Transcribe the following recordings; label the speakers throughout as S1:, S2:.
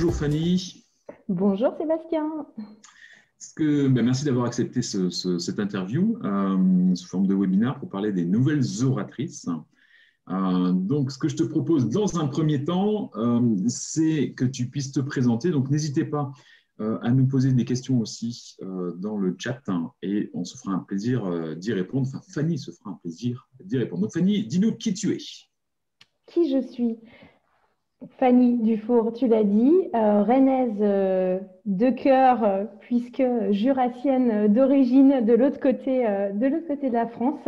S1: Bonjour Fanny.
S2: Bonjour Sébastien.
S1: Merci d'avoir accepté cette interview sous forme de webinaire pour parler des nouvelles oratrices. Donc, ce que je te propose dans un premier temps, c'est que tu puisses te présenter. Donc, n'hésitez pas à nous poser des questions aussi dans le chat et on se fera un plaisir d'y répondre. Enfin, Fanny se fera un plaisir d'y répondre. Donc, Fanny, dis-nous qui tu es.
S2: Qui je suis? Fanny Dufour, tu l'as dit, rennaise de cœur, puisque jurassienne d'origine de l'autre côté, de la France.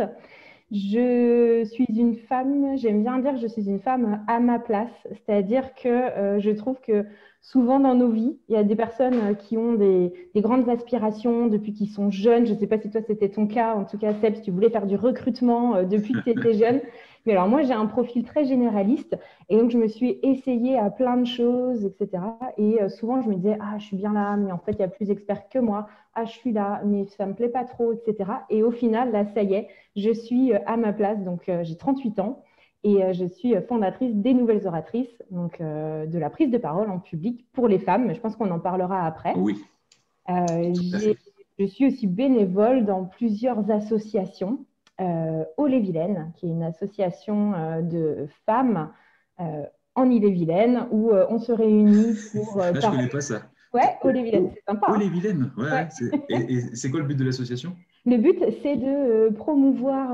S2: Je suis une femme, j'aime bien dire que je suis une femme à ma place, c'est-à-dire que je trouve que souvent dans nos vies, il y a des personnes qui ont des grandes aspirations depuis qu'ils sont jeunes. Je ne sais pas si toi c'était ton cas, en tout cas Seb, si tu voulais faire du recrutement depuis que tu étais jeune. Mais alors moi j'ai un profil très généraliste et donc je me suis essayée à plein de choses, etc. Et souvent je me disais, ah je suis bien là, mais en fait il y a plus d'experts que moi. Ah je suis là, mais ça ne me plaît pas trop, etc. Et au final, là ça y est, je suis à ma place, donc j'ai 38 ans et je suis fondatrice des Nouvelles Oratrices, donc de la prise de parole en public pour les femmes. Je pense qu'on en parlera après.
S1: Oui, tout à fait.
S2: Je suis aussi bénévole dans plusieurs associations. Ille-et-Vilaine, qui est une association de femmes en Ille-et-Vilaine, où on se réunit pour
S1: Ah, je ne
S2: parler.
S1: connais pas ça.
S2: Ouais, Ille-et-Vilaine, c'est sympa.
S1: Oh,
S2: Hein.
S1: les vilaines. Ouais,
S2: Ouais.
S1: ouais, et c'est quoi le but de l'association?
S2: Le but, c'est de promouvoir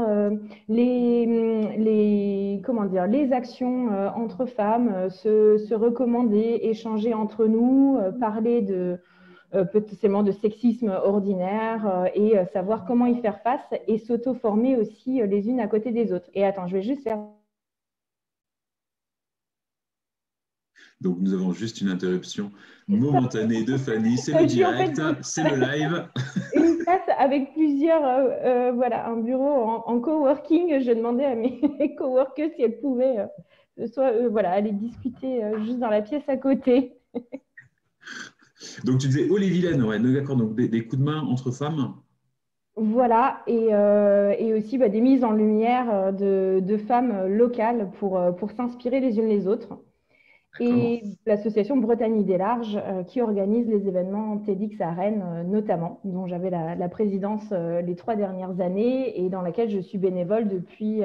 S2: comment dire, les actions entre femmes, se recommander, échanger entre nous, parler de potentiellement de sexisme ordinaire et savoir comment y faire face et s'auto-former aussi les unes à côté des autres. Et attends, je vais juste faire
S1: Donc, nous avons juste une interruption momentanée de Fanny. C'est le
S2: je suis en fait
S1: direct, c'est le live.
S2: une place avec plusieurs, voilà, un bureau en coworking. Je demandais à mes coworkers si elles pouvaient soit voilà, aller discuter juste dans la pièce à côté.
S1: Donc, tu disais, oh les vilaines, ouais, d'accord, donc des coups de main entre femmes.
S2: Voilà, et aussi bah, des mises en lumière de femmes locales pour s'inspirer les unes les autres.
S1: D'accord.
S2: Et l'association Bretagne Idées Larges qui organise les événements TEDx à Rennes notamment, dont j'avais la présidence les 3 dernières années et dans laquelle je suis bénévole depuis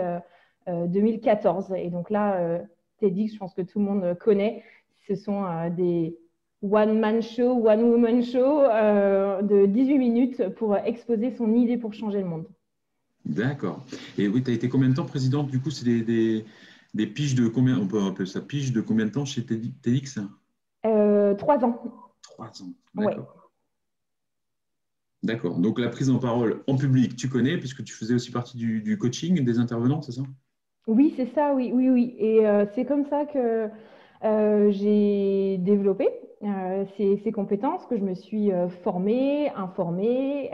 S2: 2014. Et donc là, TEDx, je pense que tout le monde connaît, ce sont des one-man show, one-woman show de 18 minutes pour exposer son idée pour changer le monde.
S1: D'accord. Et oui, tu as été combien de temps présidente? Du coup, c'est des piges de combien? On peut appeler ça pige de combien de temps chez TEDx?
S2: 3 ans,
S1: 3 ans.
S2: ouais.
S1: D'accord. D'accord. Donc, la prise en parole en public, tu connais, puisque tu faisais aussi partie du coaching des intervenants, c'est ça?
S2: Oui, c'est ça, oui, oui, oui. Et c'est comme ça que j'ai développé ces compétences, que je me suis formée, informée,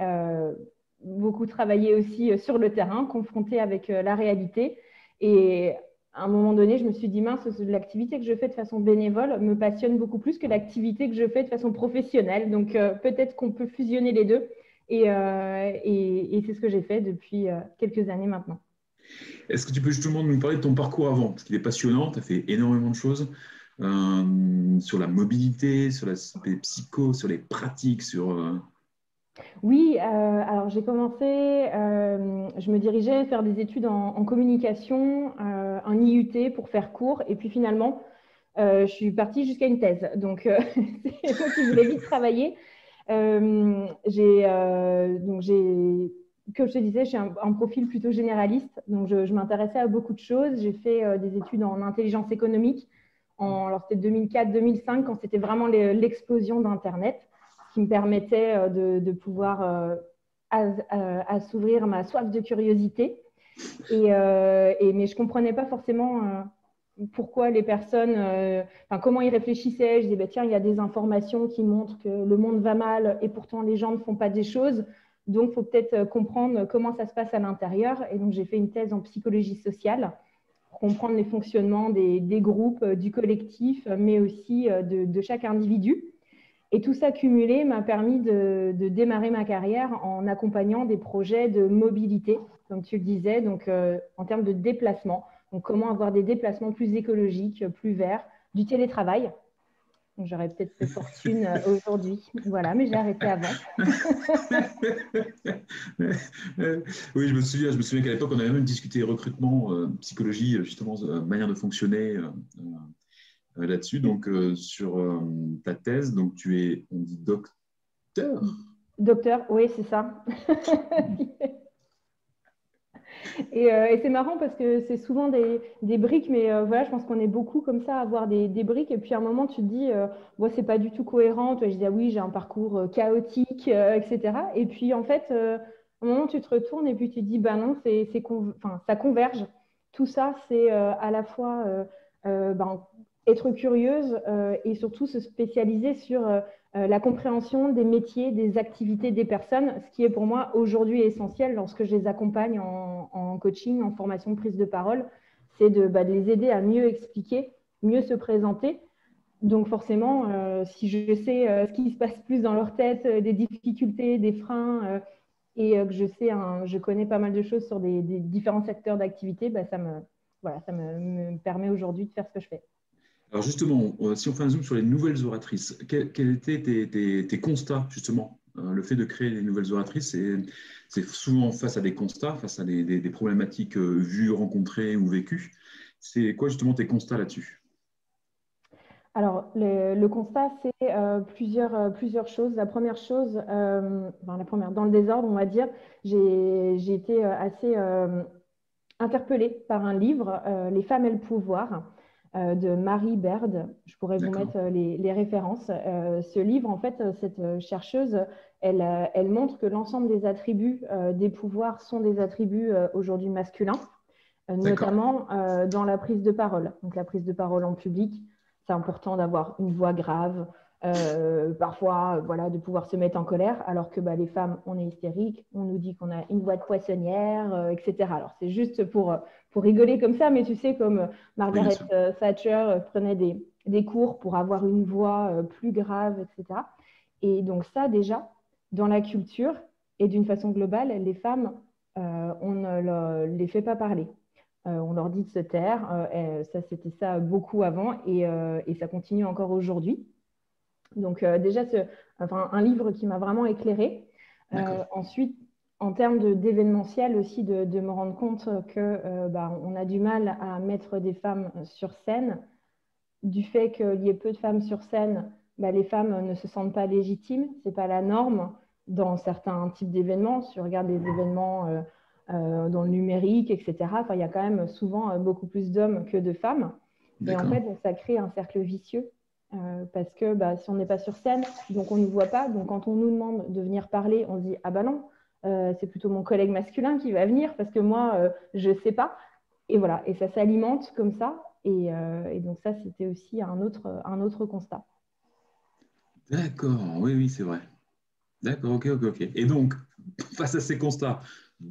S2: beaucoup travaillé aussi sur le terrain, confrontée avec la réalité. Et à un moment donné, je me suis dit, mince, l'activité que je fais de façon bénévole me passionne beaucoup plus que l'activité que je fais de façon professionnelle. Donc peut-être qu'on peut fusionner les deux. Et c'est ce que j'ai fait depuis quelques années maintenant.
S1: Est-ce que tu peux justement nous parler de ton parcours avant? Parce qu'il est passionnant, tu as fait énormément de choses sur la mobilité, sur l'aspect psycho, sur les pratiques,
S2: Oui, alors j'ai commencé, je me dirigeais vers des études en communication, un IUT pour faire court, et puis finalement, je suis partie jusqu'à une thèse. Donc, c'est moi qui voulais vite travailler. Comme je te disais, j'ai un profil plutôt généraliste, donc je m'intéressais à beaucoup de choses. J'ai fait des études en intelligence économique, alors c'était 2004-2005, quand c'était vraiment l'explosion d'Internet, ce qui me permettait de pouvoir assouvir ma soif de curiosité. Mais je ne comprenais pas forcément pourquoi les personnes, comment ils réfléchissaient. Je disais, bah, tiens, il y a des informations qui montrent que le monde va mal et pourtant les gens ne font pas des choses. Donc, il faut peut-être comprendre comment ça se passe à l'intérieur. Et donc, j'ai fait une thèse en psychologie sociale pour comprendre les fonctionnements des groupes, du collectif, mais aussi de chaque individu. Et tout ça cumulé m'a permis de démarrer ma carrière en accompagnant des projets de mobilité, comme tu le disais, donc en termes de déplacement. Donc comment avoir des déplacements plus écologiques, plus verts, du télétravail. J'aurais peut-être fait fortune aujourd'hui. Voilà, mais j'ai arrêté avant.
S1: Oui, je me souviens qu'à l'époque, on avait même discuté recrutement, psychologie, justement, manière de fonctionner là-dessus. Donc, sur ta thèse, donc tu es, on dit docteur.
S2: Docteur, oui, c'est ça. Et c'est marrant parce que c'est souvent des briques, mais voilà, je pense qu'on est beaucoup comme ça à avoir des briques. Et puis à un moment, tu te dis, moi, c'est pas du tout cohérent. Toi, je dis, ah oui, j'ai un parcours chaotique, etc. Et puis en fait, à un moment, tu te retournes et puis tu te dis, bah non, enfin, ça converge. Tout ça, c'est à la fois ben, être curieuse et surtout se spécialiser sur la compréhension des métiers, des activités des personnes, ce qui est pour moi aujourd'hui essentiel lorsque je les accompagne en coaching, en formation prise de parole, c'est de les aider à mieux expliquer, mieux se présenter. Donc forcément, si je sais ce qui se passe plus dans leur tête, des difficultés, des freins, et que je connais pas mal de choses sur des différents secteurs d'activité, bah, voilà, me permet aujourd'hui de faire ce que je fais.
S1: Alors justement, si on fait un zoom sur les nouvelles oratrices, quels étaient tes constats, justement? Le fait de créer des nouvelles oratrices, c'est souvent face à des constats, face à des problématiques vues, rencontrées ou vécues. C'est quoi justement tes constats là-dessus?
S2: Alors, le constat, c'est plusieurs choses. La première chose, dans le désordre, on va dire, j'ai été assez interpellée par un livre, Les femmes et le pouvoir, de Marie Baird. Je pourrais vous
S1: D'accord,
S2: mettre les références. Ce livre, en fait, cette chercheuse, elle montre que l'ensemble des attributs des pouvoirs sont des attributs aujourd'hui masculins,
S1: d'accord.
S2: notamment dans la prise de parole. Donc, la prise de parole en public, c'est important d'avoir une voix grave, parfois voilà, de pouvoir se mettre en colère, alors que bah, les femmes, on est hystérique, on nous dit qu'on a une voix de poissonnière, etc. Alors c'est juste pour rigoler comme ça, mais tu sais, comme
S1: Oui, bien
S2: Margaret
S1: sûr.
S2: Thatcher prenait des cours pour avoir une voix plus grave, etc. Et donc ça déjà, dans la culture et d'une façon globale, les femmes, on ne les fait pas parler. On leur dit de se taire. Ça, c'était ça beaucoup avant et ça continue encore aujourd'hui. Donc déjà, enfin, un livre qui m'a vraiment éclairée.
S1: D'accord.
S2: Ensuite, en termes d'événementiel aussi, de me rendre compte que bah, on a du mal à mettre des femmes sur scène. Du fait qu'il y ait peu de femmes sur scène, bah, les femmes ne se sentent pas légitimes. C'est pas la norme dans certains types d'événements. Si tu regardes les événements dans le numérique, etc., enfin, il y a quand même souvent beaucoup plus d'hommes que de femmes. Et en
S1: D'accord.
S2: fait, donc, ça crée un cercle vicieux parce que bah, si on n'est pas sur scène, donc on ne nous voit pas. Donc quand on nous demande de venir parler, on se dit ah bah non, c'est plutôt mon collègue masculin qui va venir parce que moi, je ne sais pas. Et voilà, et ça s'alimente comme ça. Et donc ça, c'était aussi un autre constat.
S1: D'accord. Oui, oui, c'est vrai. D'accord, ok, ok, ok. Et donc, face à ces constats,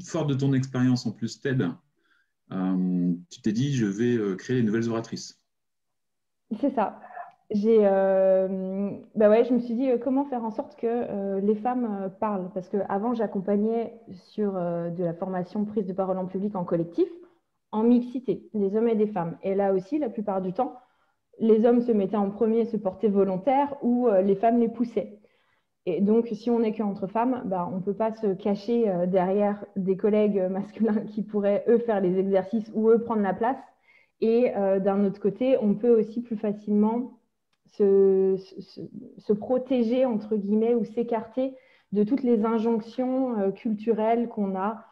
S1: fort de ton expérience en plus TED, tu t'es dit, je vais créer les nouvelles oratrices.
S2: C'est ça. Bah ouais, je me suis dit comment faire en sorte que les femmes parlent. Parce qu'avant, j'accompagnais sur de la formation prise de parole en public en collectif, en mixité, des hommes et des femmes. Et là aussi, la plupart du temps, les hommes se mettaient en premier, se portaient volontaires ou les femmes les poussaient. Et donc, si on n'est qu'entre femmes, bah, on ne peut pas se cacher derrière des collègues masculins qui pourraient, eux, faire les exercices ou, eux, prendre la place. Et d'un autre côté, on peut aussi plus facilement se protéger, entre guillemets, ou s'écarter de toutes les injonctions culturelles qu'on a,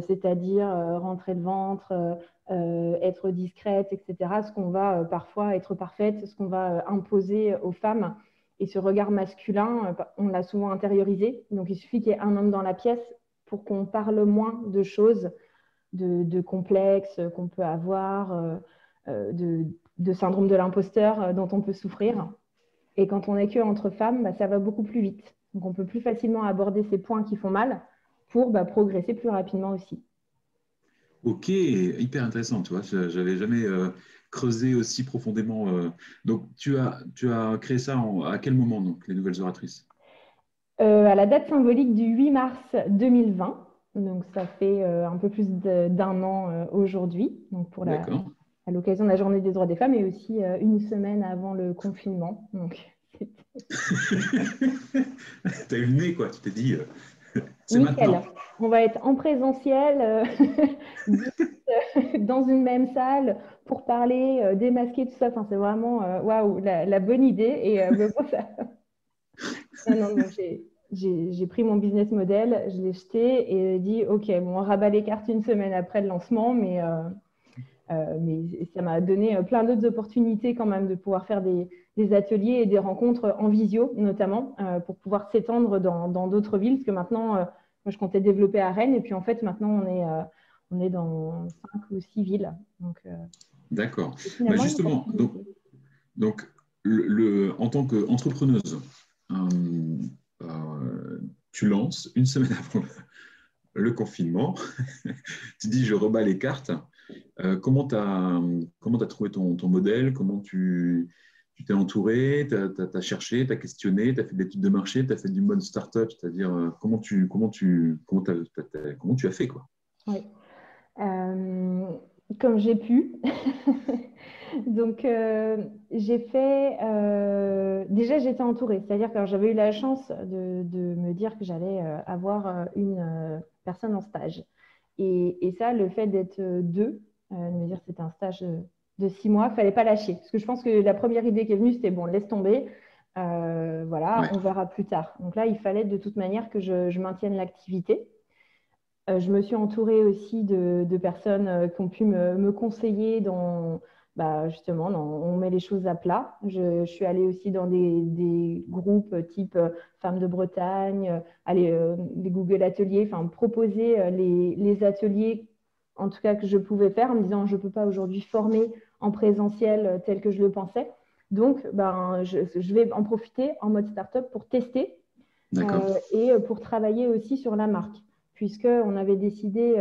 S2: c'est-à-dire rentrer le ventre, être discrète, etc. Ce qu'on va parfois être parfaite, ce qu'on va imposer aux femmes. Et ce regard masculin, on l'a souvent intériorisé. Donc, il suffit qu'il y ait un homme dans la pièce pour qu'on parle moins de choses, de complexes qu'on peut avoir, de syndrome de l'imposteur dont on peut souffrir. Et quand on n'est que entre femmes, bah, ça va beaucoup plus vite. Donc, on peut plus facilement aborder ces points qui font mal pour bah, progresser plus rapidement aussi.
S1: Ok, hyper intéressant, tu vois, j'avais jamais creusé aussi profondément. Donc, tu as créé ça à quel moment, donc, les nouvelles oratrices?
S2: À la date symbolique du 8 mars 2020, donc ça fait un peu plus d'un an aujourd'hui, donc pour la,
S1: D'accord.
S2: à l'occasion de la Journée des droits des femmes et aussi une semaine avant le confinement. Donc,
S1: T'as eu le nez, quoi. Tu t'es dit, c'est
S2: nickel.
S1: maintenant.
S2: On va être en présentiel, 10, dans une même salle pour parler, démasquer tout ça. Enfin, c'est vraiment waouh, la bonne idée. Et mais bon, ça... non, non, donc j'ai pris mon business model, je l'ai jeté et dit OK, bon, on rabat les cartes une semaine après le lancement, mais ça m'a donné plein d'autres opportunités quand même de pouvoir faire des ateliers et des rencontres en visio, notamment, pour pouvoir s'étendre dans d'autres villes. Parce que maintenant, moi, je comptais développer à Rennes. Et puis, en fait, maintenant, on est dans 5 ou 6 villes. Donc,
S1: D'accord.
S2: c'est
S1: Bah
S2: finalement une
S1: justement,
S2: opportunité.
S1: donc en tant qu'entrepreneuse, euh, tu lances une semaine avant le confinement. Tu dis, je rebats les cartes. Comment tu as trouvé ton modèle? Comment tu t'es entouré? Tu as cherché, tu as questionné, tu as fait des études de marché, tu as fait du mode startup, c'est-à-dire comment tu as fait, quoi?
S2: Oui. Euh, Comme j'ai pu. Donc, j'ai fait. Déjà, j'étais entourée. C'est-à-dire que j'avais eu la chance de me dire que j'allais avoir une personne en stage. Et ça, le fait d'être deux, de me dire que c'était un stage de 6 mois, il ne fallait pas lâcher. Parce que je pense que la première idée qui est venue, c'était bon, laisse tomber. Voilà,
S1: Ouais,
S2: on verra plus tard. Donc là, il fallait de toute manière que je maintienne l'activité. Je me suis entourée aussi de personnes qui ont pu me conseiller dans, bah, justement, on met les choses à plat. Je suis allée aussi dans des groupes type Femmes de Bretagne, les Google Ateliers, enfin, proposer les ateliers, en tout cas, que je pouvais faire en me disant, je ne peux pas aujourd'hui former en présentiel tel que je le pensais. Donc, ben, je vais en profiter en mode startup pour tester
S1: d'accord,
S2: et pour travailler aussi sur la marque, puisqu'on avait décidé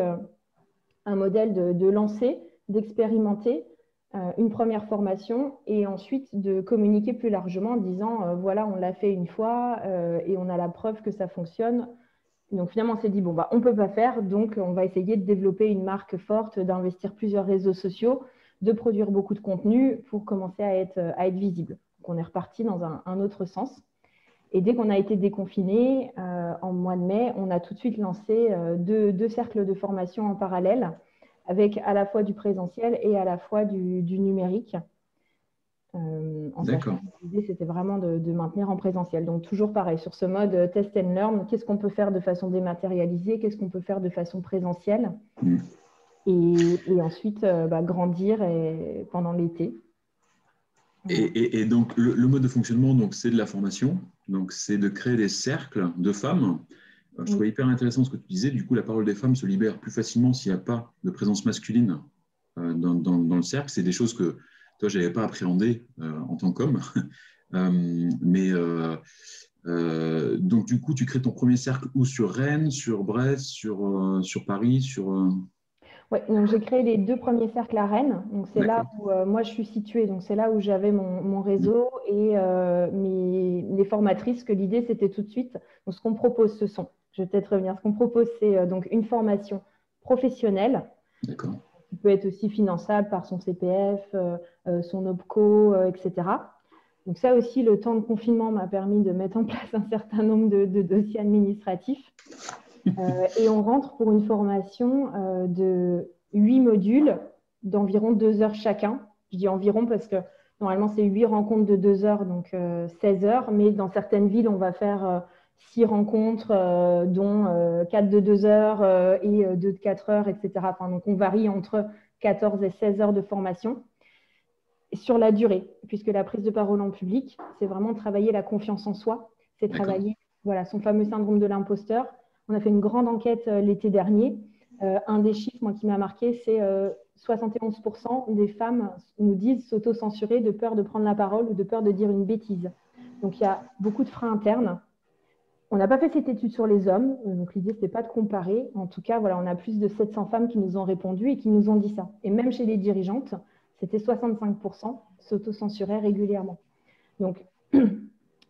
S2: un modèle de lancer, d'expérimenter une première formation et ensuite de communiquer plus largement en disant voilà, on l'a fait une fois et on a la preuve que ça fonctionne. Donc finalement, on s'est dit bon, bah, on ne peut pas faire, donc on va essayer de développer une marque forte, d'investir plusieurs réseaux sociaux, de produire beaucoup de contenu pour commencer à être visible. Donc on est reparti dans un autre sens. Et dès qu'on a été déconfiné, en mois de mai, on a tout de suite lancé deux cercles de formation en parallèle, avec à la fois du présentiel et à la fois du numérique, en sachant
S1: d'accord.
S2: que l'idée, c'était vraiment de maintenir en présentiel. Donc toujours pareil, sur ce mode test and learn, qu'est-ce qu'on peut faire de façon dématérialisée, qu'est-ce qu'on peut faire de façon présentielle,
S1: Mm.
S2: et ensuite bah, grandir pendant l'été.
S1: Et,
S2: Voilà.
S1: et donc, le mode de fonctionnement, donc, c'est de la formation. Donc, c'est de créer des cercles de femmes. Je
S2: Oui.
S1: trouvais hyper intéressant ce que tu disais. Du coup, la parole des femmes se libère plus facilement s'il n'y a pas de présence masculine dans le cercle. C'est des choses que toi, je n'avais pas appréhendées en tant qu'homme. Donc, du coup, tu crées ton premier cercle où sur Rennes, sur Brest, sur Paris,
S2: Ouais, donc j'ai créé les 2 premiers cercles à Rennes. Donc c'est là
S1: D'accord.
S2: où moi je suis située. Donc c'est là où j'avais mon
S1: Mm.
S2: réseau et les formatrices. Que l'idée c'était tout de suite. Donc ce qu'on propose, je vais peut-être revenir. Ce qu'on propose, c'est donc une formation professionnelle
S1: D'accord.
S2: qui peut être aussi finançable par son CPF, son OPCO, etc. Donc ça aussi, le temps de confinement m'a permis de mettre en place un certain nombre de dossiers administratifs. Et on rentre pour une formation de 8 modules d'environ 2 heures chacun. Je dis environ parce que normalement, c'est 8 rencontres de 2 heures, donc 16 heures. Mais dans certaines villes, on va faire 6 rencontres, dont 4 de 2 heures et 2 de 4 heures, etc. Enfin, donc, on varie entre 14 et 16 heures de formation sur la durée, puisque la prise de parole en public, c'est vraiment travailler la confiance en soi, c'est
S1: D'accord.
S2: travailler voilà, son fameux syndrome de l'imposteur. On a fait une grande enquête l'été dernier. Un des chiffres moi, qui m'a marqué, c'est 71% des femmes nous disent s'auto-censurer de peur de prendre la parole ou de peur de dire une bêtise. Donc il y a beaucoup de freins internes. On n'a pas fait cette étude sur les hommes, donc l'idée, ce n'était pas de comparer. En tout cas, voilà, on a plus de 700 femmes qui nous ont répondu et qui nous ont dit ça. Et même chez les dirigeantes, c'était 65% s'auto-censuraient régulièrement. Donc,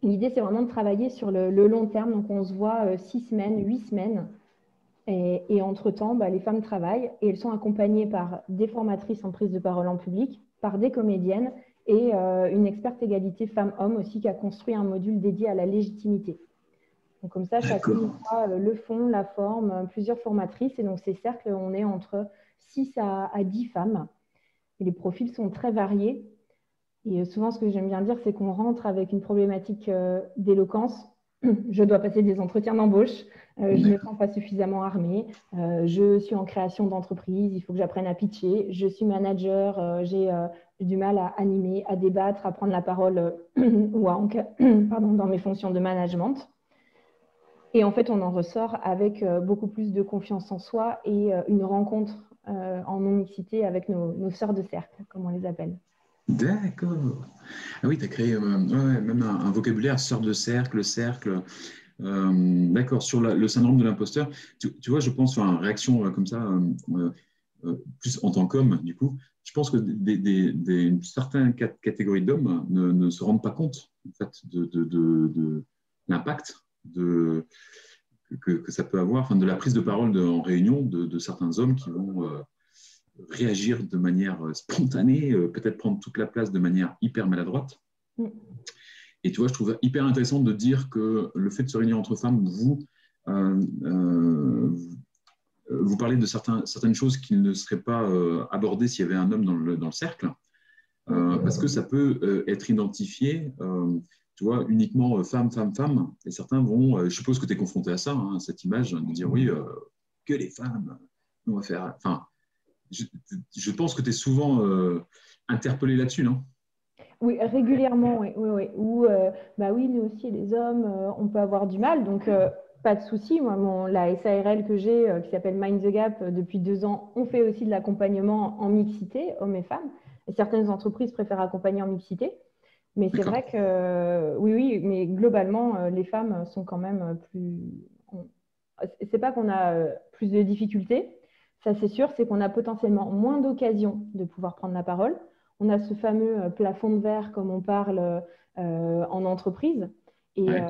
S2: l'idée, c'est vraiment de travailler sur le long terme. Donc, on se voit 6 semaines, 8 semaines Et entre-temps, les femmes travaillent et elles sont accompagnées par des formatrices en prise de parole en public, par des comédiennes et une experte égalité femmes-hommes aussi qui a construit un module dédié à la légitimité. Donc, comme ça, chacune a le fond, la forme, plusieurs formatrices. Et donc, ces cercles, on est entre 6 à 10 femmes. Et les profils sont très variés. Et souvent, ce que j'aime bien dire, c'est qu'on rentre avec une problématique d'éloquence. Je dois passer des entretiens d'embauche. Je ne me sens pas suffisamment armée. Je suis en création d'entreprise. Il faut que j'apprenne à pitcher. Je suis manager. J'ai du mal à animer, à débattre, à prendre la parole ou dans mes fonctions de management. Et en fait, on en ressort avec beaucoup plus de confiance en soi et une rencontre en non-mixité avec nos sœurs de cercle, comme on les appelle.
S1: D'accord. Ah oui, tu as créé même un vocabulaire, sœur de cercle, cercle. D'accord. Sur le syndrome de l'imposteur, tu vois, je pense, enfin, réaction comme ça, plus en tant qu'homme, du coup, je pense que une certaine catégorie d'hommes ne se rendent pas compte en fait, de l'impact que ça peut avoir, enfin, de la prise de parole en réunion de certains hommes qui vont réagir de manière spontanée, peut-être prendre toute la place de manière hyper maladroite. Et tu vois, je trouve hyper intéressant de dire que le fait de se réunir entre femmes, vous parlez de certaines choses qui ne seraient pas abordées s'il y avait un homme dans le cercle, parce que ça peut être identifié, tu vois, uniquement femme, femme, femme. Et certains vont, je suppose que tu es confronté à ça, hein, cette image de dire oui, que les femmes, on va faire. Enfin, je pense que tu es souvent interpellé là-dessus, non?
S2: Oui, régulièrement, oui. Ou, oui, nous aussi, les hommes, on peut avoir du mal. Donc, pas de souci. Moi, la SARL que j'ai, qui s'appelle Mind the Gap, depuis 2 ans, on fait aussi de l'accompagnement en mixité, hommes et femmes. Et certaines entreprises préfèrent accompagner en mixité. Mais c'est vrai que, oui, mais globalement, les femmes sont quand même plus. C'est pas qu'on a plus de difficultés, ça c'est sûr, c'est qu'on a potentiellement moins d'occasions de pouvoir prendre la parole. On a ce fameux plafond de verre, comme on parle en entreprise. Et,
S1: Ouais.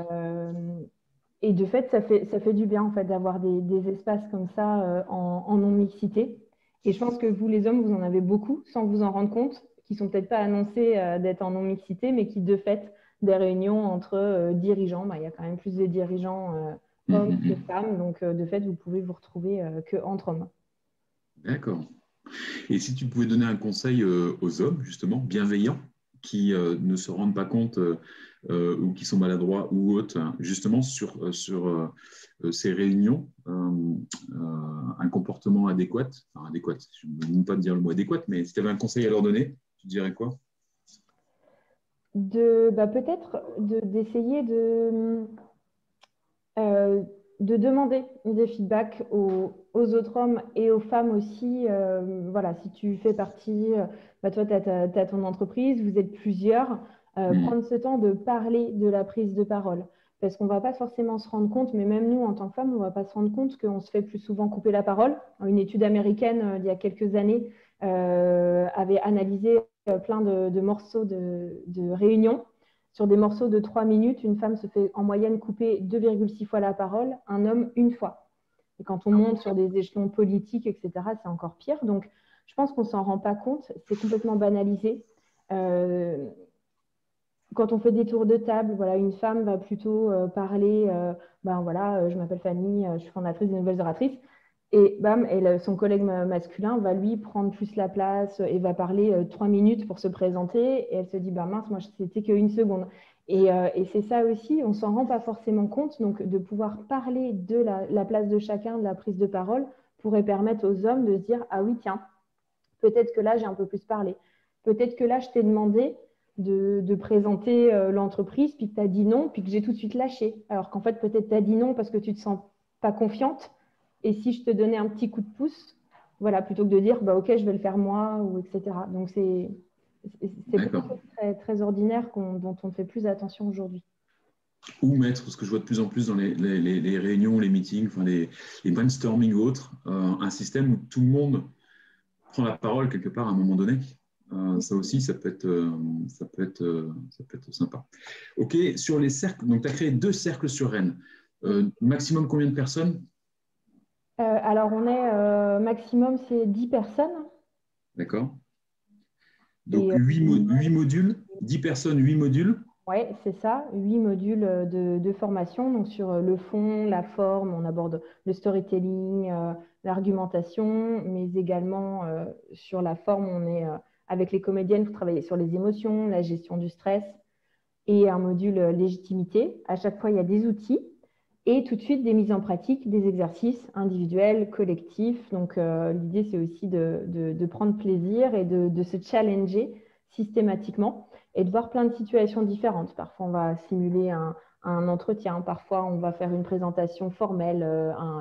S2: et de fait, ça fait du bien en fait, d'avoir des espaces comme ça en non-mixité. Et je pense que vous, les hommes, vous en avez beaucoup, sans vous en rendre compte, qui sont peut-être pas annoncés d'être en non-mixité, mais qui, de fait, des réunions entre dirigeants, il y a quand même plus de dirigeants hommes que femmes. Donc, de fait, vous pouvez vous retrouver qu'entre hommes.
S1: D'accord. Et si tu pouvais donner un conseil aux hommes, justement, bienveillants, qui ne se rendent pas compte ou qui sont maladroits ou autres, hein, justement, sur ces réunions, un comportement adéquat, enfin adéquat, je ne veux pas dire le mot adéquat, mais si tu avais un conseil à leur donner, tu dirais quoi?
S2: Peut-être d'essayer de demander des feedbacks aux autres hommes et aux femmes aussi. Voilà, si tu fais partie, toi, tu as ton entreprise, vous êtes plusieurs, prendre ce temps de parler de la prise de parole. Parce qu'on ne va pas forcément se rendre compte, mais même nous, en tant que femmes, on ne va pas se rendre compte qu'on se fait plus souvent couper la parole. Une étude américaine, il y a quelques années, avait analysé plein de morceaux de réunions. Sur des morceaux de 3 minutes, une femme se fait en moyenne couper 2,6 fois la parole, un homme une fois. Et quand on monte sur des échelons politiques, etc., c'est encore pire. Donc, je pense qu'on ne s'en rend pas compte. C'est complètement banalisé. Quand on fait des tours de table, voilà, une femme va plutôt parler, je m'appelle Fanny, je suis fondatrice des Nouvelles Oratrices. Et bam, son collègue masculin va lui prendre plus la place et va parler 3 minutes pour se présenter. Et elle se dit, mince, moi, c'était qu'une seconde. Et c'est ça aussi, on ne s'en rend pas forcément compte. Donc, de pouvoir parler de la place de chacun, de la prise de parole, pourrait permettre aux hommes de se dire, ah oui, tiens, peut-être que là, j'ai un peu plus parlé. Peut-être que là, je t'ai demandé de présenter l'entreprise, puis que tu as dit non, puis que j'ai tout de suite lâché. Alors qu'en fait, peut-être tu as dit non parce que tu ne te sens pas confiante. Et si je te donnais un petit coup de pouce, voilà, plutôt que de dire, OK, je vais le faire moi, ou etc. Donc, c'est beaucoup de choses très, très ordinaires dont on ne fait plus attention aujourd'hui.
S1: Ou mettre, ce que je vois de plus en plus dans les réunions, les meetings, enfin les brainstorming ou autres, un système où tout le monde prend la parole quelque part à un moment donné. Ça aussi, ça peut être sympa. OK, sur les cercles, donc tu as créé 2 cercles sur Rennes. Maximum combien de personnes?
S2: Alors, on est maximum, c'est 10 personnes.
S1: D'accord? Donc,
S2: Et
S1: 8 modules, 10 personnes, 8 modules.
S2: oui, c'est ça, 8 modules de formation. Donc, sur le fond, la forme, on aborde le storytelling, l'argumentation, mais également sur la forme, on est avec les comédiennes pour travailler sur les émotions, la gestion du stress et un module légitimité. À chaque fois, il y a des outils et tout de suite des mises en pratique, des exercices individuels, collectifs. Donc, l'idée, c'est aussi de prendre plaisir et de se challenger systématiquement et de voir plein de situations différentes. Parfois, on va simuler un entretien, parfois, on va faire une présentation formelle,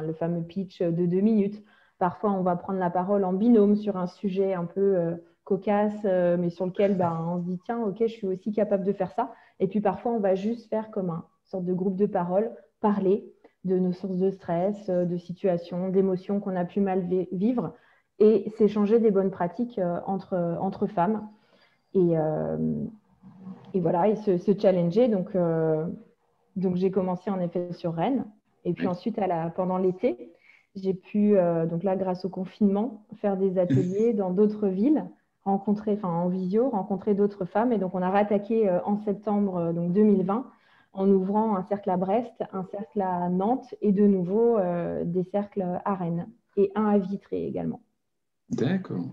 S2: le fameux pitch de 2 minutes. Parfois, on va prendre la parole en binôme sur un sujet un peu cocasse, mais sur lequel on se dit, tiens, ok, je suis aussi capable de faire ça. Et puis parfois, on va juste faire comme une sorte de groupe de parole, parler de nos sources de stress, de situations, d'émotions qu'on a pu mal vivre et s'échanger des bonnes pratiques entre femmes. Et, euh, et voilà, et se challenger. Donc j'ai commencé en effet sur Rennes. Et puis
S1: Oui.
S2: ensuite, pendant l'été, j'ai pu, donc là, grâce au confinement, faire des ateliers dans d'autres villes, en visio, rencontrer d'autres femmes. Et donc, on a rattaqué en septembre donc 2020 en ouvrant un cercle à Brest, un cercle à Nantes et de nouveau des cercles à Rennes et un à Vitré également.
S1: D'accord.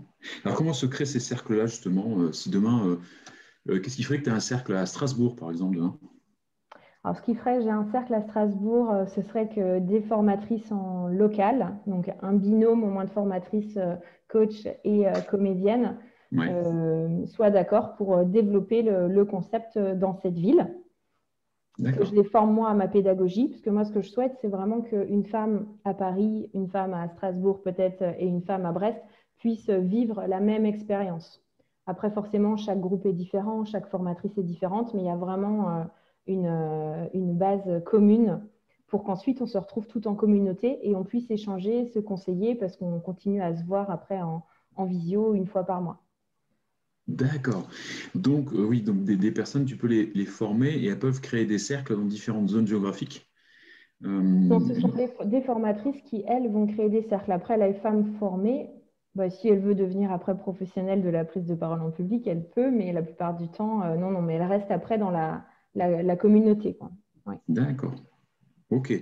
S1: Alors, comment se créent ces cercles-là, justement, si demain, qu'est-ce qui ferait que tu as un cercle à Strasbourg, par exemple, demain?
S2: Alors, ce qui ferait, j'ai un cercle à Strasbourg, ce serait que des formatrices en local, donc un binôme au moins de formatrices, coach et comédiennes,
S1: Ouais,
S2: soient d'accord pour développer le concept dans cette ville, que je
S1: d'accord.
S2: les forme moi à ma pédagogie, parce que moi, ce que je souhaite, c'est vraiment qu'une femme à Paris, une femme à Strasbourg peut-être et une femme à Brest puissent vivre la même expérience. Après, forcément, chaque groupe est différent, chaque formatrice est différente, mais il y a vraiment une base commune pour qu'ensuite on se retrouve tout en communauté et on puisse échanger, se conseiller, parce qu'on continue à se voir après en visio une fois par mois.
S1: D'accord. Donc, oui, donc des personnes, tu peux les former et elles peuvent créer des cercles dans différentes zones géographiques.
S2: Donc, ce sont
S1: Euh,
S2: des formatrices qui, elles, vont créer des cercles. Après, la femme formée, si elle veut devenir après professionnelle de la prise de parole en public, elle peut, mais la plupart du temps, non, non, mais elle reste après dans la communauté, quoi. Ouais.
S1: d'accord. OK.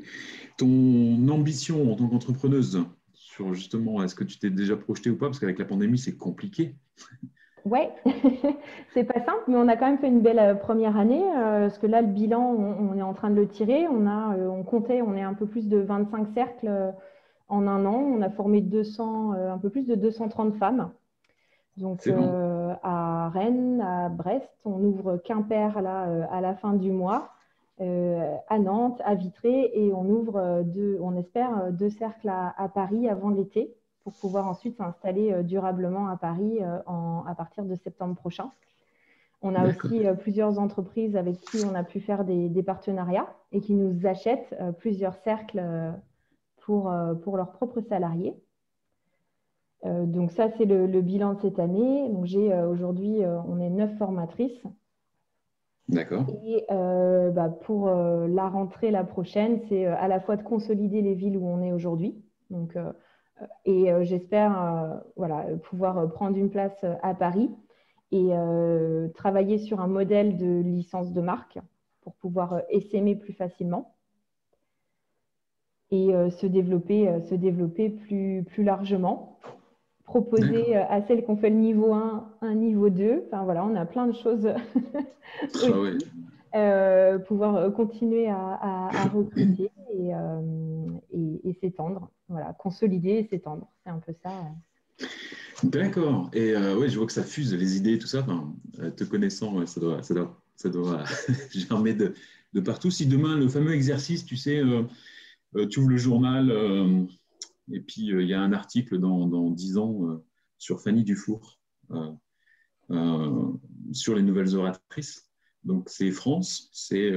S1: Ton ambition en tant qu'entrepreneuse sur justement, est-ce que tu t'es déjà projeté ou pas? Parce qu'avec la pandémie, c'est compliqué.
S2: Ouais, c'est pas simple, mais on a quand même fait une belle première année, parce que là, le bilan, on est en train de le tirer. On comptait, on est un peu plus de 25 cercles en un an. On a formé 200, un peu plus de 230 femmes. Donc,
S1: Excellent.
S2: à Rennes, à Brest, on ouvre Quimper là, à la fin du mois, à Nantes, à Vitré, et on ouvre on espère, 2 cercles à Paris avant l'été pour pouvoir ensuite s'installer durablement à Paris à partir de septembre prochain. On a
S1: D'accord.
S2: aussi plusieurs entreprises avec qui on a pu faire des partenariats et qui nous achètent plusieurs cercles pour leurs propres salariés. Donc ça, c'est le bilan de cette année. Donc j'ai aujourd'hui, on est 9 formatrices.
S1: D'accord.
S2: Et pour la rentrée la prochaine, c'est à la fois de consolider les villes où on est aujourd'hui. Donc, j'espère voilà, pouvoir prendre une place à Paris et travailler sur un modèle de licence de marque pour pouvoir essaimer plus facilement et se développer plus largement,
S1: D'accord.
S2: proposer à celles qui ont fait le niveau 1 niveau 2. Enfin voilà, on a plein de choses
S1: Ah ouais.
S2: aussi. Pouvoir continuer à recruter et s'étendre. Voilà, consolider et s'étendre. C'est un peu ça.
S1: D'accord. Et ouais, je vois que ça fuse les idées, tout ça. Enfin, te connaissant, ouais, ça doit germer de partout. Si demain, le fameux exercice, tu sais, tu ouvres le journal et puis il y a un article dans 10 ans sur Fanny Dufour, euh, euh, sur les nouvelles oratrices. Donc, c'est France, c'est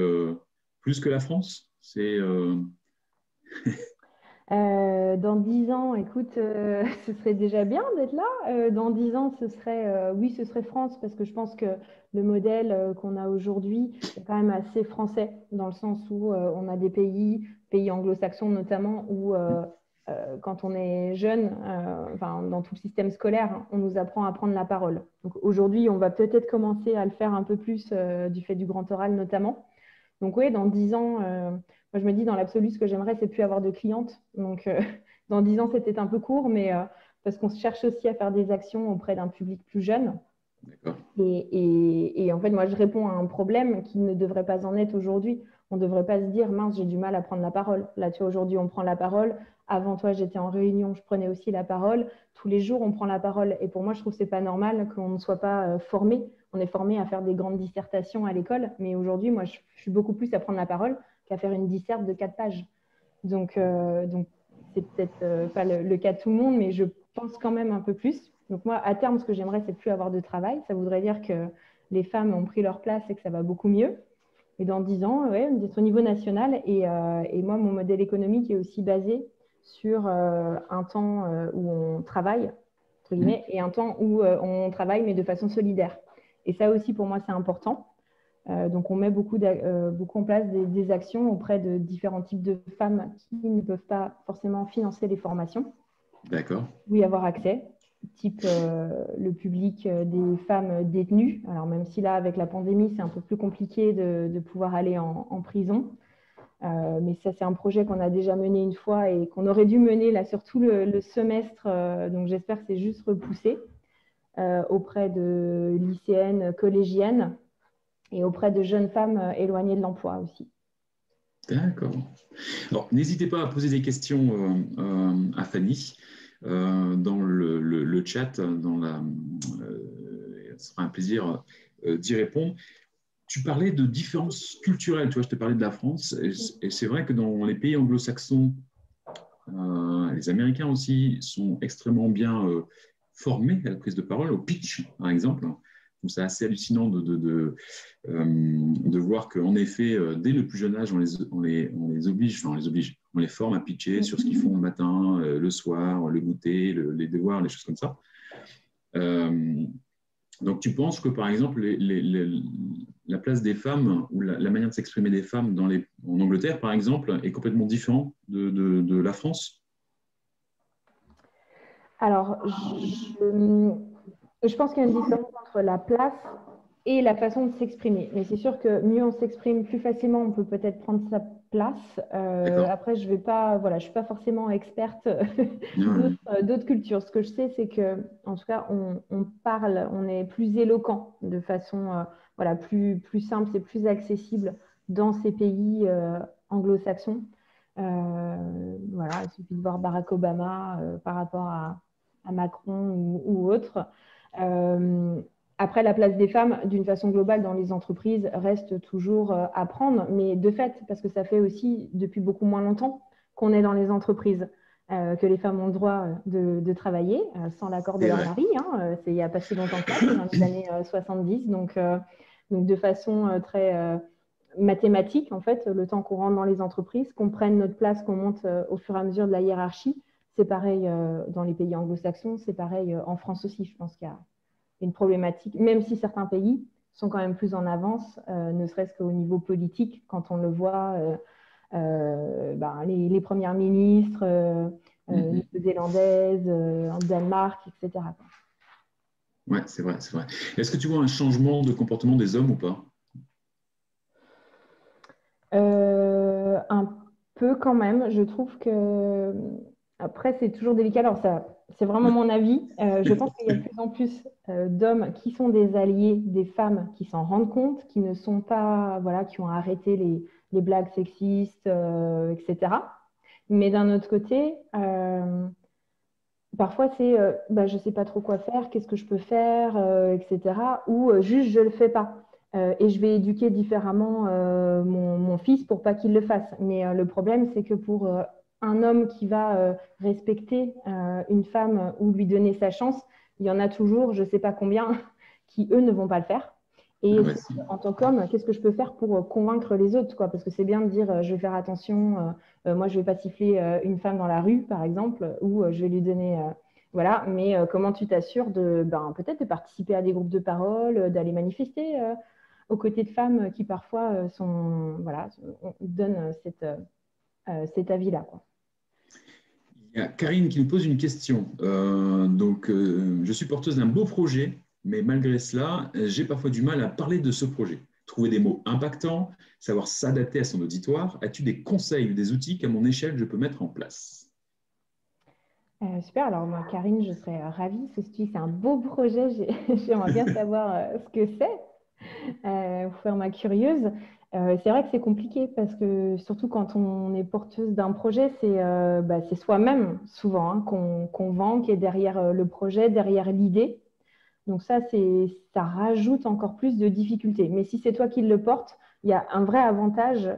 S1: plus que la France. C'est
S2: Dans 10 ans, écoute, ce serait déjà bien d'être là. Dans 10 ans, oui, ce serait France, parce que je pense que le modèle qu'on a aujourd'hui est quand même assez français, dans le sens où on a des pays anglo-saxons notamment, où quand on est jeune, enfin, dans tout le système scolaire, hein, on nous apprend à prendre la parole. Donc aujourd'hui, on va peut-être commencer à le faire un peu plus du fait du grand oral notamment. Donc oui, dans 10 ans, moi je me dis dans l'absolu, ce que j'aimerais, c'est plus avoir de clientes. Donc dans 10 ans, c'était un peu court, mais parce qu'on cherche aussi à faire des actions auprès d'un public plus jeune.
S1: D'accord.
S2: Et en fait, moi, je réponds à un problème qui ne devrait pas en être aujourd'hui. On ne devrait pas se dire, mince, j'ai du mal à prendre la parole. Là, tu vois, aujourd'hui, on prend la parole. Avant toi, j'étais en réunion, je prenais aussi la parole. Tous les jours, on prend la parole. Et pour moi, je trouve que ce n'est pas normal qu'on ne soit pas formé. On est formé à faire des grandes dissertations à l'école. Mais aujourd'hui, moi, je suis beaucoup plus à prendre la parole qu'à faire une disserte de 4 pages. Donc c'est peut-être pas le cas de tout le monde, mais je pense quand même un peu plus. Donc moi, à terme, ce que j'aimerais, c'est plus avoir de travail. Ça voudrait dire que les femmes ont pris leur place et que ça va beaucoup mieux. Et dans 10 ans, ouais, d'être au niveau national. Et moi, mon modèle économique est aussi basé sur un temps où on travaille, entre guillemets, et un temps où on travaille, mais de façon solidaire. Et ça aussi, pour moi, c'est important. Donc, on met beaucoup en place des actions auprès de différents types de femmes qui ne peuvent pas forcément financer les formations
S1: D'accord.
S2: ou y avoir accès, type le public des femmes détenues. Alors, même si là, avec la pandémie, c'est un peu plus compliqué de pouvoir aller en prison. Mais ça, c'est un projet qu'on a déjà mené une fois et qu'on aurait dû mener là, sur tout le semestre. Donc, j'espère que c'est juste repoussé auprès de lycéennes, collégiennes et auprès de jeunes femmes éloignées de l'emploi aussi.
S1: D'accord. Alors, n'hésitez pas à poser des questions à Fanny dans le chat. Ce sera un plaisir d'y répondre. Tu parlais de différences culturelles. Tu vois, je te parlais de la France. Et c'est vrai que dans les pays anglo-saxons, les Américains aussi sont extrêmement bien formés à la prise de parole, au pitch, par exemple. Donc, c'est assez hallucinant de voir qu'en effet, dès le plus jeune âge, on les oblige, on les forme à pitcher sur ce qu'ils font le matin, le soir, le goûter, les devoirs, les choses comme ça. Donc, tu penses que, par exemple, la place des femmes ou la manière de s'exprimer des femmes en Angleterre, par exemple, est complètement différente de la France?
S2: Alors, je pense qu'il y a une différence entre la place et la façon de s'exprimer. Mais c'est sûr que mieux on s'exprime, plus facilement on peut peut-être prendre sa place.
S1: D'accord.
S2: Après, je vais pas, voilà, je suis pas forcément experte
S1: Ouais.
S2: d'autres cultures. Ce que je sais, c'est que, en tout cas, on parle, on est plus éloquent de façon, voilà, plus simple et plus accessible dans ces pays anglo-saxons. Voilà, il suffit de voir Barack Obama par rapport à Macron ou autre. Euh, Après, la place des femmes, d'une façon globale, dans les entreprises, reste toujours à prendre, mais de fait, parce que ça fait aussi depuis beaucoup moins longtemps qu'on est dans les entreprises, que les femmes ont le droit de travailler sans l'accord de
S1: C'est
S2: leur
S1: vrai.
S2: mari. Hein, c'est il n'y a pas si longtemps que ça, c'est dans les années 70. Donc, de façon très mathématique, en fait, le temps qu'on rentre dans les entreprises, qu'on prenne notre place, qu'on monte au fur et à mesure de la hiérarchie. C'est pareil dans les pays anglo-saxons, c'est pareil en France aussi. Je pense qu'il y a une problématique, même si certains pays sont quand même plus en avance, ne serait-ce qu'au niveau politique, quand on le voit, les premières ministres néo-zélandaises, en Danemark, etc.
S1: Ouais, c'est vrai, c'est vrai. Est-ce que tu vois un changement de comportement des hommes ou pas?
S2: Un peu quand même. Je trouve que après c'est toujours délicat. Alors ça, c'est vraiment mon avis. Je pense qu'il y a de plus en plus d'hommes qui sont des alliés, des femmes qui s'en rendent compte, qui ne sont pas, voilà, qui ont arrêté les blagues sexistes, etc. Mais d'un autre côté, parfois c'est, je sais pas trop quoi faire, qu'est-ce que je peux faire, etc. Ou juste je le fais pas. Et je vais éduquer différemment mon fils pour pas qu'il le fasse. Mais le problème, c'est que pour un homme qui va respecter une femme ou lui donner sa chance, il y en a toujours, je sais pas combien, qui eux ne vont pas le faire.
S1: Ah
S2: Et
S1: ouais, si.
S2: en tant qu'homme, qu'est-ce que je peux faire pour convaincre les autres, quoi? Parce que c'est bien de dire je vais faire attention, moi je vais pas siffler une femme dans la rue, par exemple, ou je vais lui donner. Voilà, mais comment tu t'assures peut-être de participer à des groupes de parole, d'aller manifester aux côtés de femmes qui parfois donnent cet avis-là, quoi.
S1: Il y a Karine qui nous pose une question. Je suis porteuse d'un beau projet, mais malgré cela, j'ai parfois du mal à parler de ce projet. Trouver des mots impactants, savoir s'adapter à son auditoire. As-tu des conseils ou des outils qu'à mon échelle, je peux mettre en place?
S2: Super, alors moi, Karine, je serais ravie. Ceci dit, c'est un beau projet. J'aimerais bien savoir ce que c'est. Pour faire ma curieuse. C'est vrai que c'est compliqué parce que surtout quand on est porteuse d'un projet, c'est soi-même souvent hein, qu'on vend, qui est derrière le projet, derrière l'idée. Donc ça rajoute encore plus de difficultés. Mais si c'est toi qui le portes, il y a un vrai avantage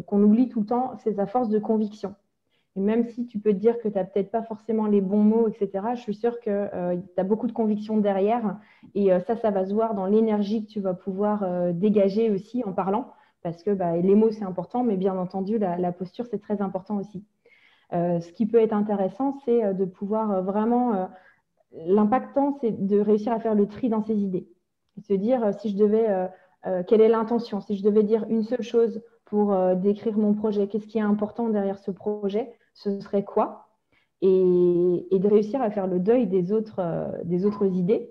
S2: qu'on oublie tout le temps, c'est sa force de conviction. Et même si tu peux te dire que tu n'as peut-être pas forcément les bons mots, etc., je suis sûre que tu as beaucoup de conviction derrière. Et ça va se voir dans l'énergie que tu vas pouvoir dégager aussi en parlant. Parce que les mots, c'est important, mais bien entendu, la posture, c'est très important aussi. Ce qui peut être intéressant, c'est de pouvoir vraiment... l'impactant, c'est de réussir à faire le tri dans ses idées. Se dire, si je devais... quelle est l'intention? Si je devais dire une seule chose pour décrire mon projet, qu'est-ce qui est important derrière ce projet? Ce serait quoi? Et de réussir à faire le deuil des autres idées,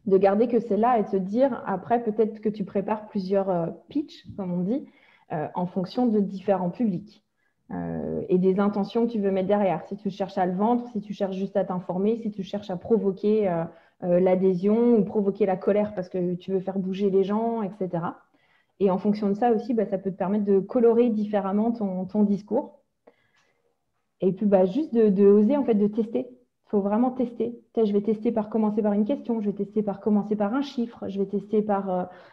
S2: de garder que c'est là et de se dire, après, peut-être que tu prépares plusieurs pitchs, comme on dit, en fonction de différents publics et des intentions que tu veux mettre derrière. Si tu cherches à le vendre, si tu cherches juste à t'informer, si tu cherches à provoquer l'adhésion ou provoquer la colère parce que tu veux faire bouger les gens, etc. Et en fonction de ça aussi, ça peut te permettre de colorer différemment ton discours. Et puis, juste de oser, en fait, de tester. Il faut vraiment tester. Je vais tester par commencer par une question, je vais tester par commencer par un chiffre, je vais tester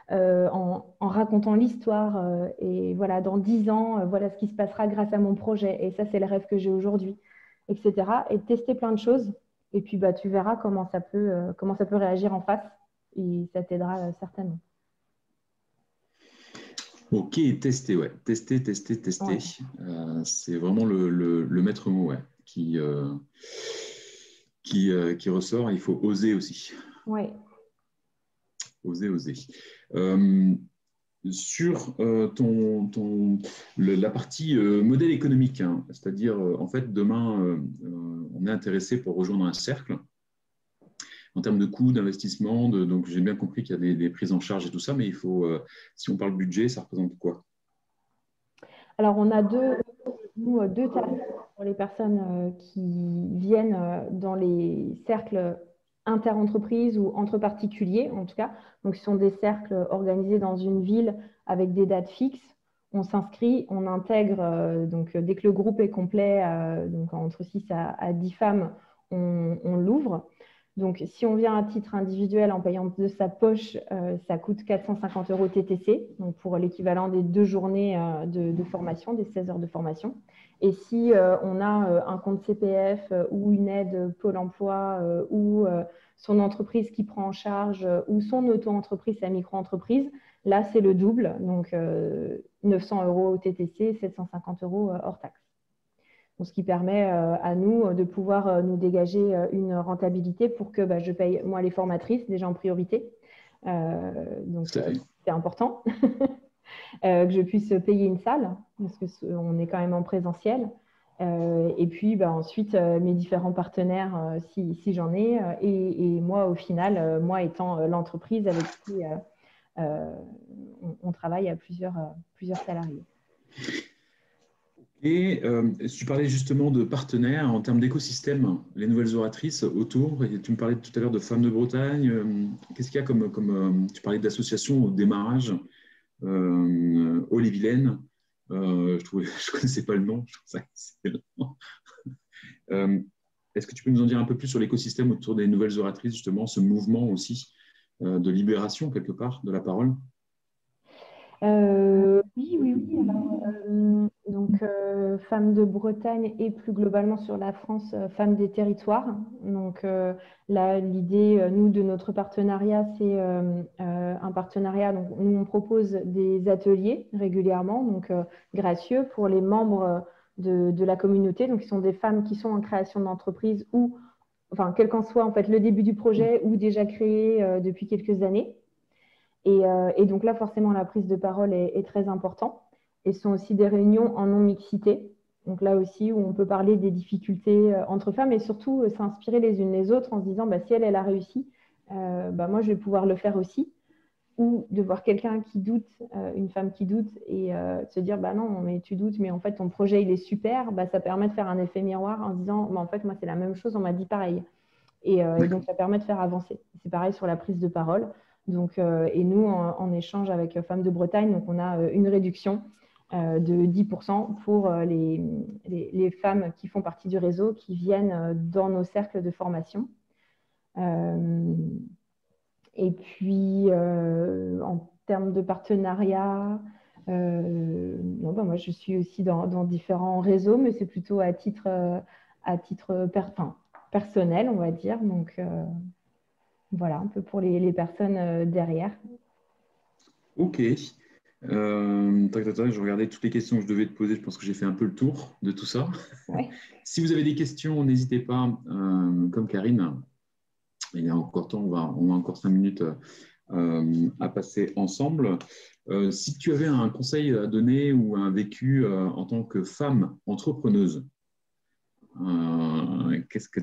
S2: en racontant l'histoire. Et voilà, dans 10 ans, voilà ce qui se passera grâce à mon projet. Et ça, c'est le rêve que j'ai aujourd'hui, etc. Et tester plein de choses. Et puis, tu verras comment ça peut réagir en face. Et ça t'aidera certainement.
S1: Ok, tester, ouais. Tester, tester, tester.
S2: Ouais.
S1: C'est vraiment le maître mot, ouais, qui ressort. Il faut oser aussi.
S2: Ouais.
S1: Oser, oser. Euh, sur la partie modèle économique, hein, c'est-à-dire, en fait, demain, on est intéressé pour rejoindre un cercle en termes de coûts, d'investissement. Donc, j'ai bien compris qu'il y a des prises en charge et tout ça, mais il faut, si on parle budget, ça représente quoi?
S2: Alors, on a deux tarifs pour les personnes qui viennent dans les cercles inter-entreprises ou entre particuliers, en tout cas. Donc, ce sont des cercles organisés dans une ville avec des dates fixes. On s'inscrit, on intègre, donc dès que le groupe est complet, donc entre 6 à 10 femmes, on l'ouvre. Donc, si on vient à titre individuel en payant de sa poche, ça coûte 450 euros TTC, donc pour l'équivalent des 2 journées de formation, des 16 heures de formation. Et si on a un compte CPF ou une aide Pôle emploi ou son entreprise qui prend en charge ou son auto-entreprise, sa micro-entreprise, là, c'est le double, donc 900 euros TTC, 750 euros hors taxe. Donc, ce qui permet à nous de pouvoir nous dégager une rentabilité pour que je paye, moi, les formatrices, déjà en priorité. Donc,
S1: Tout à fait.
S2: c'est important que je puisse payer une salle, parce qu'on est quand même en présentiel. Et puis, ensuite, mes différents partenaires, si j'en ai. Et moi, au final, moi étant l'entreprise avec qui on travaille à plusieurs salariés.
S1: Et tu parlais justement de partenaires en termes d'écosystème, les nouvelles oratrices autour. Et tu me parlais tout à l'heure de Femmes de Bretagne. Qu'est-ce qu'il y a tu parlais d'associations au démarrage, Haut-les-Vilaine. Je connaissais pas le nom. Je trouve ça excellent. Est-ce que tu peux nous en dire un peu plus sur l'écosystème autour des nouvelles oratrices, justement, ce mouvement aussi de libération quelque part de la parole?
S2: Oui. Alors, donc, Femmes de Bretagne et plus globalement sur la France, Femmes des territoires. Donc, là, l'idée, nous, de notre partenariat, c'est un partenariat. Donc, nous, on propose des ateliers régulièrement, donc gracieux pour les membres de la communauté. Donc, ce sont des femmes qui sont en création d'entreprise ou, enfin, quel qu'en soit en fait le début du projet ou déjà créé depuis quelques années. Et donc là, forcément, la prise de parole est très importante. Et ce sont aussi des réunions en non-mixité. Donc là aussi, où on peut parler des difficultés entre femmes et surtout s'inspirer les unes les autres en se disant, bah, si elle a réussi, bah, moi, je vais pouvoir le faire aussi. Ou de voir quelqu'un qui doute, une femme qui doute, et de se dire, bah non, mais tu doutes, mais en fait, ton projet, il est super, bah, ça permet de faire un effet miroir en se disant, bah, en fait, moi, c'est la même chose, on m'a dit pareil. Et donc, ça permet de faire avancer. C'est pareil sur la prise de parole. Donc, et nous, en échange avec Femmes de Bretagne, donc on a une réduction de 10% pour les femmes qui font partie du réseau, qui viennent dans nos cercles de formation. Et puis, en termes de partenariat, non, bah, moi, je suis aussi dans différents réseaux, mais c'est plutôt à titre personnel, on va dire. Donc, voilà, un peu pour les personnes derrière.
S1: Ok. Je regardais toutes les questions que je devais te poser. Je pense que j'ai fait un peu le tour de tout ça.
S2: Ouais.
S1: Si vous avez des questions, n'hésitez pas, comme Karine. Il y a encore temps, on a encore 5 minutes à passer ensemble. Si tu avais un conseil à donner ou un vécu en tant que femme entrepreneuse, qu'est-ce que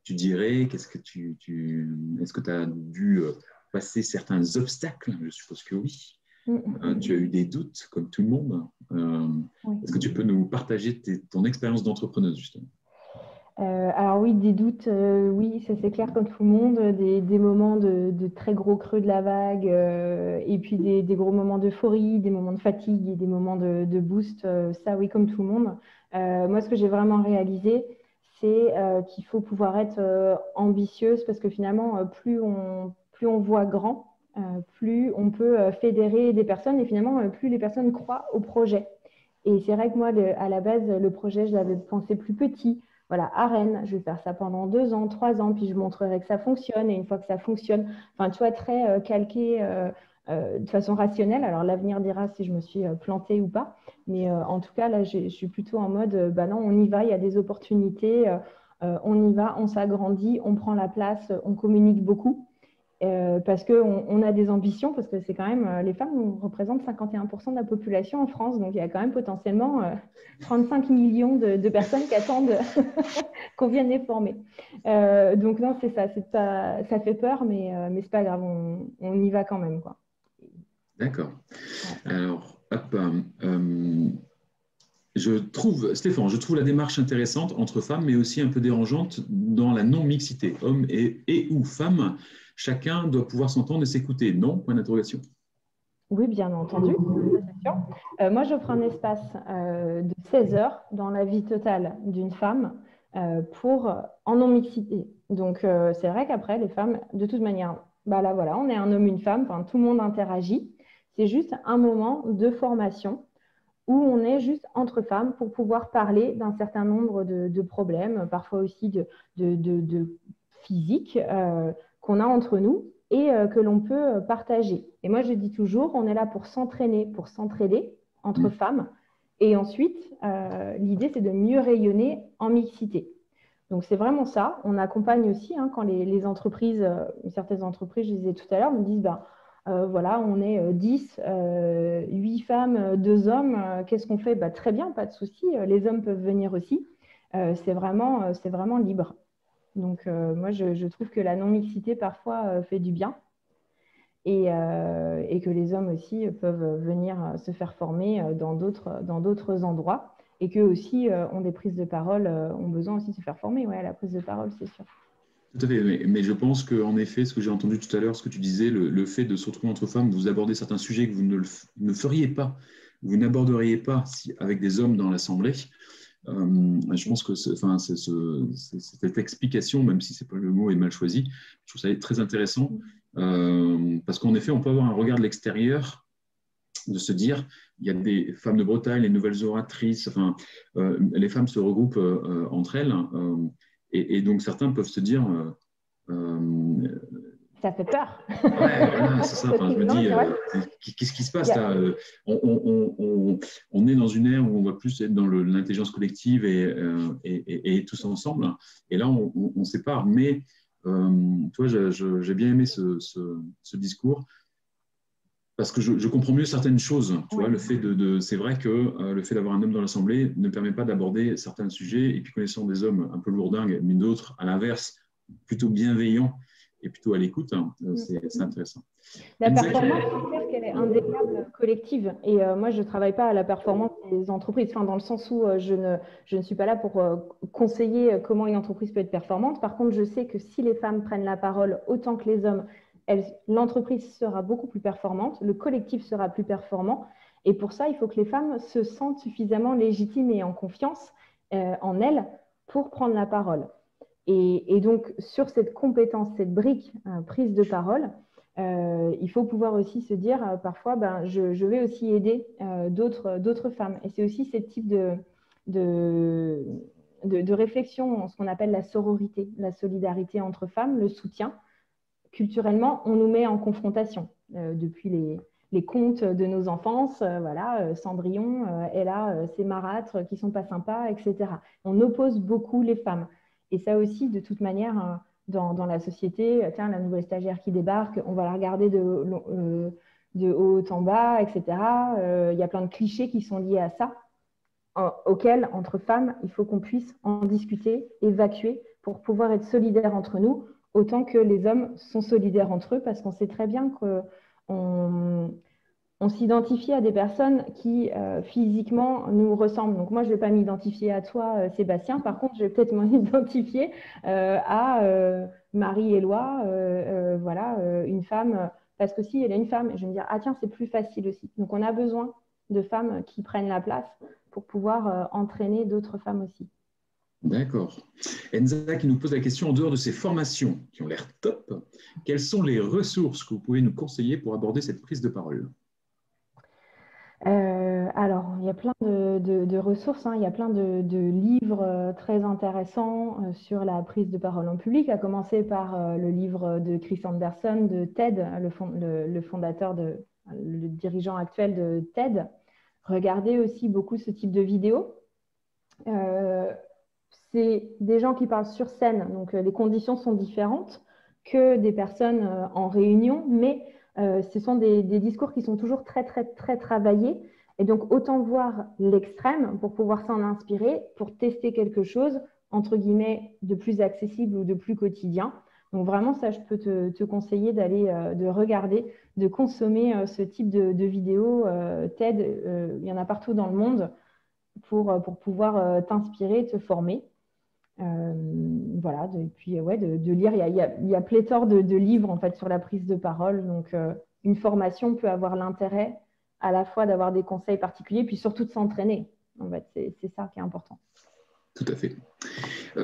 S1: tu dirais? Est-ce que tu as dû passer certains obstacles? Je suppose que oui. Tu as eu des doutes, comme tout le monde.
S2: Oui.
S1: Est-ce que tu peux nous partager ton expérience d'entrepreneuse, justement?
S2: Alors oui, des doutes, oui, ça c'est clair comme tout le monde, des moments de très gros creux de la vague, et puis des gros moments d'euphorie, des moments de fatigue et des moments de boost, ça oui, comme tout le monde. Moi, ce que j'ai vraiment réalisé, c'est qu'il faut pouvoir être ambitieuse parce que finalement, plus on voit grand, plus on peut fédérer des personnes et finalement, plus les personnes croient au projet. Et c'est vrai que moi, à la base, le projet, je l'avais pensé plus petit. Voilà, à Rennes, je vais faire ça pendant 2 ans, 3 ans, puis je montrerai que ça fonctionne. Et une fois que ça fonctionne, enfin, tu vois, très calqué de façon rationnelle. Alors, l'avenir dira si je me suis plantée ou pas. Mais en tout cas, là, je suis plutôt en mode, bah non, on y va, il y a des opportunités, on y va, on s'agrandit, on prend la place, on communique beaucoup. Parce qu'on a des ambitions, parce que c'est quand même, les femmes représentent 51% de la population en France, donc il y a quand même potentiellement 35 millions de personnes qui attendent qu'on vienne les former. Donc non, c'est ça, ça fait peur, mais c'est pas grave, on y va quand même, quoi.
S1: D'accord.
S2: Ouais.
S1: Alors, hop, Stéphane, je trouve la démarche intéressante entre femmes, mais aussi un peu dérangeante dans la non-mixité. Hommes et ou femmes, chacun doit pouvoir s'entendre et s'écouter. Non? Point d'interrogation.
S2: Oui, bien entendu, ça, c'est sûr. Moi, j'offre un espace de 16 heures dans la vie totale d'une femme en non-mixité. Donc, c'est vrai qu'après, les femmes, de toute manière, bah là, voilà, on est un homme, une femme, enfin, tout le monde interagit. C'est juste un moment de formation où on est juste entre femmes pour pouvoir parler d'un certain nombre de problèmes, parfois aussi de physique qu'on a entre nous et que l'on peut partager. Et moi, je dis toujours, on est là pour s'entraîner, pour s'entraider entre femmes. Et ensuite, l'idée, c'est de mieux rayonner en mixité. Donc, c'est vraiment ça. On accompagne aussi quand les entreprises, certaines entreprises, je disais tout à l'heure, me disent, ben, voilà, on est 10, 8 femmes, 2 hommes. Qu'est-ce qu'on fait? Bah, très bien, pas de souci. Les hommes peuvent venir aussi. C'est vraiment libre. Donc, moi, je trouve que la non-mixité, parfois, fait du bien et que les hommes aussi peuvent venir se faire former dans d'autres endroits et qu'eux aussi ont des prises de parole, ont besoin aussi de se faire former à la prise de parole, c'est sûr.
S1: Tout à fait, mais je pense qu'en effet, ce que j'ai entendu tout à l'heure, ce que tu disais, le fait de se retrouver entre femmes, vous abordez certains sujets que vous ne feriez pas, vous n'aborderiez pas avec des hommes dans l'Assemblée. Je pense que cette explication, même si le mot est mal choisi, je trouve ça très intéressant, parce qu'en effet, on peut avoir un regard de l'extérieur, de se dire, il y a des femmes de Bretagne, les nouvelles oratrices, les femmes se regroupent entre elles, et donc certains peuvent se dire,
S2: ça fait peur.
S1: ouais, voilà, c'est ça. Enfin, je me dis, qu'est-ce qui se passe là? On est dans une ère où on va plus être dans l'intelligence collective et tous ensemble. Et là, on sépare. Mais, toi, j'ai bien aimé ce discours. parce que je comprends mieux certaines choses. Tu
S2: Ouais.
S1: vois, c'est vrai que le fait d'avoir un homme dans l'Assemblée ne permet pas d'aborder certains sujets. Et puis, connaissant des hommes un peu lourdingues, mais d'autres, à l'inverse, plutôt bienveillants et plutôt à l'écoute, hein, c'est intéressant.
S2: La
S1: Enza,
S2: performance, c'est clair qu'elle est indéniable collective. Et moi, je ne travaille pas à la performance des entreprises, enfin, dans le sens où je ne suis pas là pour conseiller comment une entreprise peut être performante. Par contre, je sais que si les femmes prennent la parole autant que les hommes, l'entreprise sera beaucoup plus performante, le collectif sera plus performant. Et pour ça, il faut que les femmes se sentent suffisamment légitimes et en confiance en elles pour prendre la parole. Et donc, sur cette compétence, cette brique, prise de parole, il faut pouvoir aussi se dire parfois, ben, je vais aussi aider d'autres femmes. Et c'est aussi ce type de, de réflexion, ce qu'on appelle la sororité, la solidarité entre femmes, le soutien. Culturellement, on nous met en confrontation depuis les contes de nos enfances. Voilà, Cendrillon, elle a ses marâtres qui sont pas sympas, etc. On oppose beaucoup les femmes. Et ça aussi, de toute manière, dans la société, tiens, la nouvelle stagiaire qui débarque, on va la regarder de haut en bas, etc. Il y a plein de clichés qui sont liés à ça, auxquels, entre femmes, il faut qu'on puisse en discuter, évacuer, pour pouvoir être solidaires entre nous, autant que les hommes sont solidaires entre eux, parce qu'on sait très bien qu'on on s'identifie à des personnes qui physiquement nous ressemblent. Donc moi, je ne vais pas m'identifier à toi, Sébastien. Par contre, je vais peut-être m'identifier à Marie-Éloi, voilà, une femme. Parce que si elle est une femme, je vais me dire, ah tiens, c'est plus facile aussi. Donc on a besoin de femmes qui prennent la place pour pouvoir entraîner d'autres femmes aussi.
S1: d'accord. Enza qui nous pose la question, en dehors de ces formations qui ont l'air top, quelles sont les ressources que vous pouvez nous conseiller pour aborder cette prise de parole?
S2: Alors, il y a plein de ressources, hein. Il y a plein de livres très intéressants sur la prise de parole en public, à commencer par le livre de Chris Anderson de TED, le fondateur, le dirigeant actuel de TED. Regardez aussi beaucoup ce type de vidéos. Euh, c'est des gens qui parlent sur scène, donc les conditions sont différentes que des personnes en réunion, mais ce sont des discours qui sont toujours très, très, très travaillés. Et donc, autant voir l'extrême pour pouvoir s'en inspirer, pour tester quelque chose, entre guillemets, de plus accessible ou de plus quotidien. Donc, vraiment, ça, je peux te conseiller d'aller, de regarder, de consommer ce type de vidéos. TED, il y en a partout dans le monde pour pouvoir t'inspirer, te former. Voilà, et puis ouais, de lire, il y a pléthore de livres en fait sur la prise de parole. Donc, une formation peut avoir l'intérêt à la fois d'avoir des conseils particuliers, puis surtout de s'entraîner. En fait, c'est ça qui est important.
S1: Tout à fait.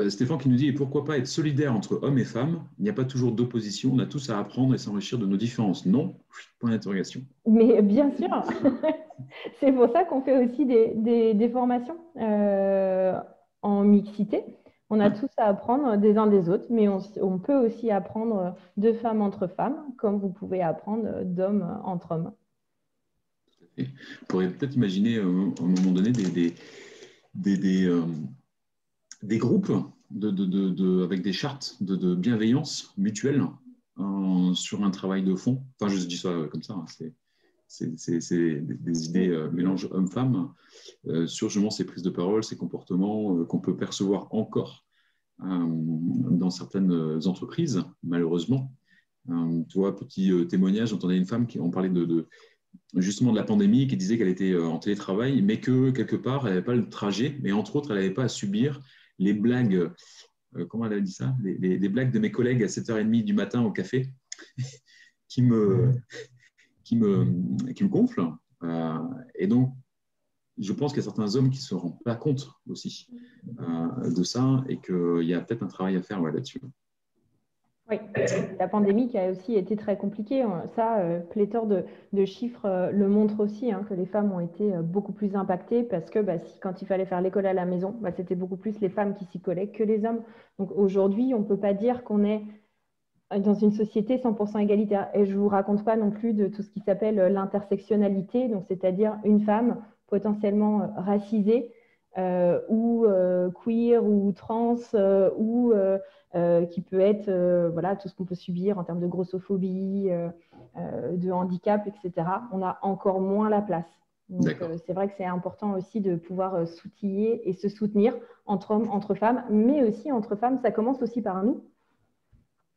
S1: Stéphane qui nous dit, et pourquoi pas être solidaire entre hommes et femmes? Il n'y a pas toujours d'opposition, on a tous à apprendre et s'enrichir de nos différences. Non? Point d'interrogation.
S2: Mais bien sûr, c'est pour ça qu'on fait aussi des formations en mixité. On a
S1: Ouais.
S2: tous à apprendre des uns des autres, mais on peut aussi apprendre de femmes entre femmes, comme vous pouvez apprendre d'hommes entre hommes.
S1: Et on pourrait peut-être imaginer à un moment donné des, des, euh, des groupes avec des chartes de bienveillance mutuelle sur un travail de fond. Enfin, je dis ça comme ça, hein, c'est des idées mélange homme-femme sur justement ces prises de parole, ces comportements qu'on peut percevoir encore dans certaines entreprises, malheureusement. Tu vois, petit témoignage, j'entendais une femme qui en parlait justement de la pandémie, qui disait qu'elle était en télétravail, mais que quelque part, elle n'avait pas le trajet, mais entre autres, elle n'avait pas à subir les blagues, comment elle a dit ça, les blagues de mes collègues à 7h30 du matin au café, qui me, qui me gonflent. Et donc, je pense qu'il y a certains hommes qui ne se rendent pas compte aussi de ça et qu'il y a peut-être un travail à faire là-dessus.
S2: Oui, la pandémie qui a aussi été très compliquée. Ça, pléthore de chiffres le montre aussi, hein, que les femmes ont été beaucoup plus impactées parce que quand il fallait faire l'école à la maison, c'était beaucoup plus les femmes qui s'y collaient que les hommes. Donc aujourd'hui, on ne peut pas dire qu'on est dans une société 100% égalitaire. Et je ne vous raconte pas non plus de tout ce qui s'appelle l'intersectionnalité, donc c'est-à-dire une femme potentiellement racisée ou queer ou trans ou qui peut être voilà, tout ce qu'on peut subir en termes de grossophobie, de handicap, etc., on a encore moins la place. Donc, c'est vrai que c'est important aussi de pouvoir s'outiller et se soutenir entre hommes, entre femmes, mais aussi entre femmes. Ça commence aussi par nous.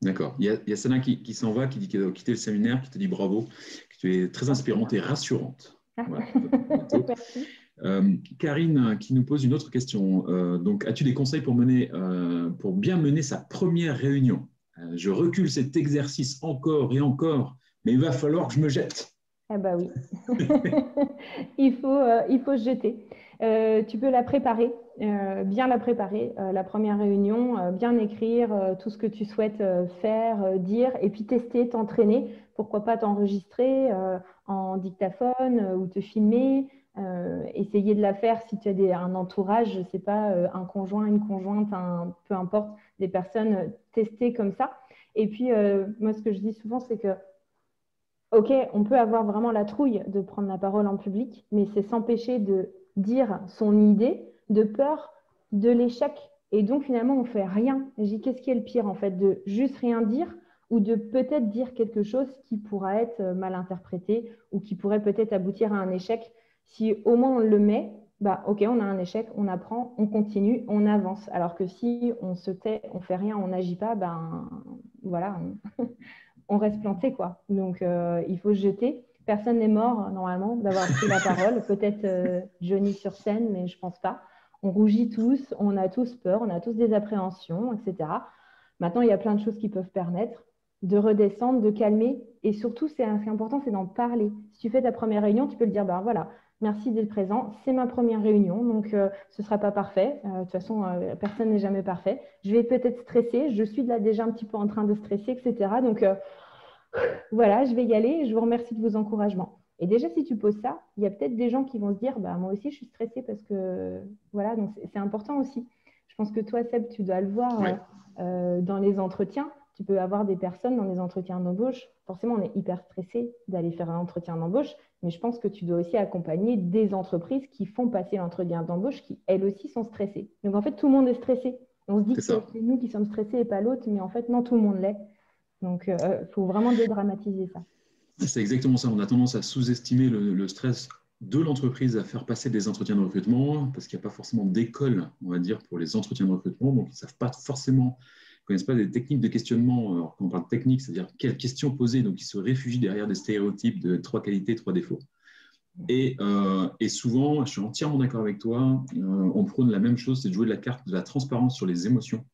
S1: D'accord. Il y a Sana qui s'en va, qui dit qu'elle doit quitter le séminaire, qui te dit bravo, que tu es très inspirante et rassurante. Voilà.
S2: Merci.
S1: Karine qui nous pose une autre question. Donc, as-tu des conseils pour bien mener sa première réunion? Je recule cet exercice encore et encore, mais il va falloir que je me jette.
S2: Ah bah oui, il faut se jeter. Tu peux la préparer, bien la préparer, la première réunion, bien écrire tout ce que tu souhaites faire, dire, et puis tester, t'entraîner. Pourquoi pas t'enregistrer en dictaphone ou te filmer, essayer de la faire si tu as un entourage, je ne sais pas, un conjoint, une conjointe, peu importe, des personnes tester comme ça. Et puis, moi, ce que je dis souvent, c'est que ok, on peut avoir vraiment la trouille de prendre la parole en public, mais c'est s'empêcher de dire son idée de peur de l'échec. Et donc, finalement, on fait rien. Et je dis, qu'est-ce qui est le pire, en fait, de juste rien dire ou de peut-être dire quelque chose qui pourra être mal interprété ou qui pourrait peut-être aboutir à un échec. Si au moins on le met, bah, ok, on a un échec, on apprend, on continue, on avance. Alors que si on se tait, on fait rien, on n'agit pas, ben voilà, on reste planté, quoi. Donc, il faut se jeter. Personne n'est mort, normalement, d'avoir pris la parole. Peut-être Johnny sur scène, mais je pense pas. On rougit tous, on a tous peur, on a tous des appréhensions, etc. Maintenant, il y a plein de choses qui peuvent permettre de redescendre, de calmer. Et surtout, ce qui est important, c'est d'en parler. Si tu fais ta première réunion, tu peux le dire, ben voilà, merci d'être présent. C'est ma première réunion, donc ce ne sera pas parfait. De toute façon, personne n'est jamais parfait. Je vais peut-être stresser. Je suis là déjà un petit peu en train de stresser, etc. Donc, voilà, je vais y aller. Je vous remercie de vos encouragements. Et déjà, si tu poses ça, il y a peut-être des gens qui vont se dire, bah, moi aussi, je suis stressée parce que, voilà, donc c'est important aussi. Je pense que toi, Seb, tu dois le voir dans les entretiens. Tu peux avoir des personnes dans les entretiens d'embauche. Forcément, on est hyper stressé d'aller faire un entretien d'embauche, mais je pense que tu dois aussi accompagner des entreprises qui font passer l'entretien d'embauche qui, elles aussi, sont stressées. Donc, en fait, tout le monde est stressé. On se dit que c'est nous qui sommes stressés et pas l'autre, mais en fait, non, tout le monde l'est. Donc, il faut vraiment dédramatiser ça.
S1: C'est exactement ça. On a tendance à sous-estimer le stress de l'entreprise à faire passer des entretiens de recrutement parce qu'il n'y a pas forcément d'école, on va dire, pour les entretiens de recrutement. Donc, ils ne savent pas forcément, ils ne connaissent pas des techniques de questionnement. Alors, quand on parle de technique, c'est-à-dire quelles questions poser. Donc, ils se réfugient derrière des stéréotypes de 3 qualités, 3 défauts. Et souvent, je suis entièrement d'accord avec toi, on prône la même chose, c'est de jouer de la carte de la transparence sur les émotions.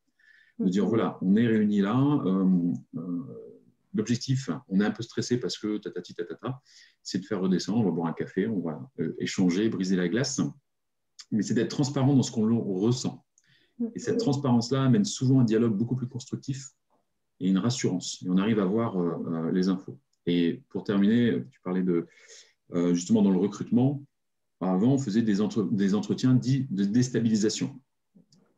S1: De dire, voilà, on est réunis là, l'objectif, on est un peu stressé parce que tatati tatata, c'est de faire redescendre, on va boire un café, on va échanger, briser la glace, mais c'est d'être transparent dans ce qu'on ressent. Et cette transparence-là amène souvent un dialogue beaucoup plus constructif et une rassurance. Et on arrive à voir les infos. Et pour terminer, tu parlais de justement dans le recrutement, avant on faisait des entretiens dits de déstabilisation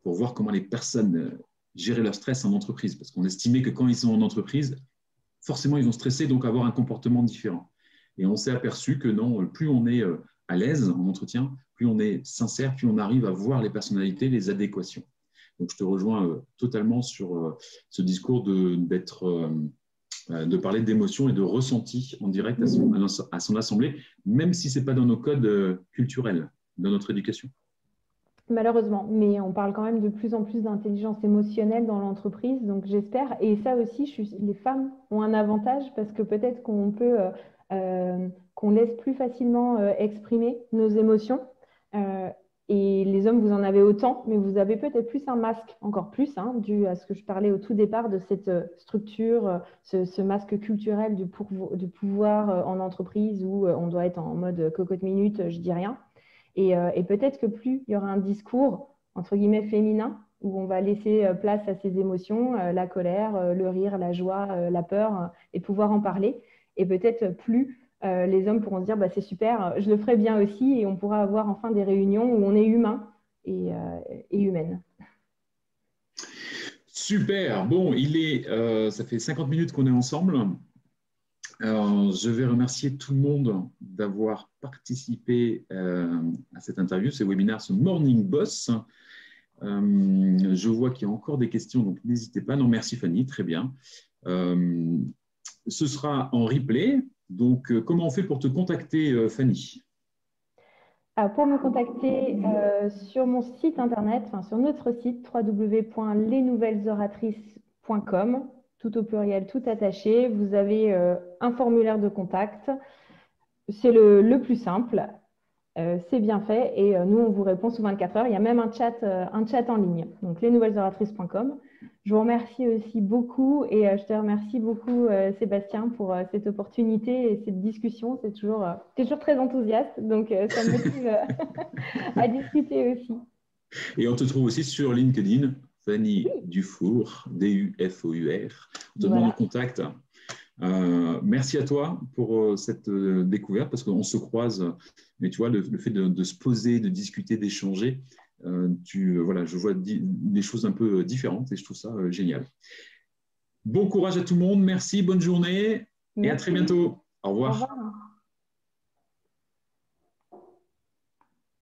S1: pour voir comment les personnes gérer leur stress en entreprise, parce qu'on estimait que quand ils sont en entreprise, forcément, ils vont stresser, donc avoir un comportement différent. Et on s'est aperçu que non, plus on est à l'aise en entretien, plus on est sincère, plus on arrive à voir les personnalités, les adéquations. Donc, je te rejoins totalement sur ce discours de parler d'émotions et de ressenti en direct à son assemblée, même si ce n'est pas dans nos codes culturels, dans notre éducation.
S2: Malheureusement, mais on parle quand même de plus en plus d'intelligence émotionnelle dans l'entreprise, donc j'espère. Et ça aussi, les femmes ont un avantage parce que peut-être qu'on laisse plus facilement exprimer nos émotions. Et les hommes, vous en avez autant, mais vous avez peut-être plus un masque, encore plus, hein, dû à ce que je parlais au tout départ de cette structure, ce masque culturel du pouvoir en entreprise où on doit être en mode cocotte minute, je dis rien. Et peut-être que plus il y aura un discours, entre guillemets, féminin, où on va laisser place à ses émotions, la colère, le rire, la joie, la peur, et pouvoir en parler. Et peut-être plus les hommes pourront se dire, bah, c'est super, je le ferai bien aussi, et on pourra avoir enfin des réunions où on est humain et humaine.
S1: Super, bon, ça fait 50 minutes qu'on est ensemble. Alors, je vais remercier tout le monde d'avoir participé à cette interview, ce webinaire, ce Morning Boss. Je vois qu'il y a encore des questions, donc n'hésitez pas. Non, merci Fanny, très bien. ce sera en replay. Donc, comment on fait pour te contacter, Fanny?
S2: Pour me contacter sur mon site internet, enfin sur notre site www.lesnouvellesoratrices.com, tout au pluriel, tout attaché. Vous avez un formulaire de contact. C'est le plus simple. C'est bien fait et nous, on vous répond sous 24 heures. Il y a même un chat en ligne, donc lesnouvellesoratrices.com. Je vous remercie aussi beaucoup et je te remercie beaucoup, Sébastien, pour cette opportunité et cette discussion. C'est toujours très enthousiaste, donc ça me motive à discuter aussi.
S1: Et on te trouve aussi sur LinkedIn, Fanny Dufour, D-U-F-O-U-R. On te demande en contact. Merci à toi pour cette découverte, parce qu'on se croise, mais tu vois, le fait de se poser, de discuter, d'échanger, voilà, je vois des choses un peu différentes et je trouve ça génial. Bon courage à tout le monde, merci, bonne journée et à très bientôt. Au revoir.
S2: Au revoir.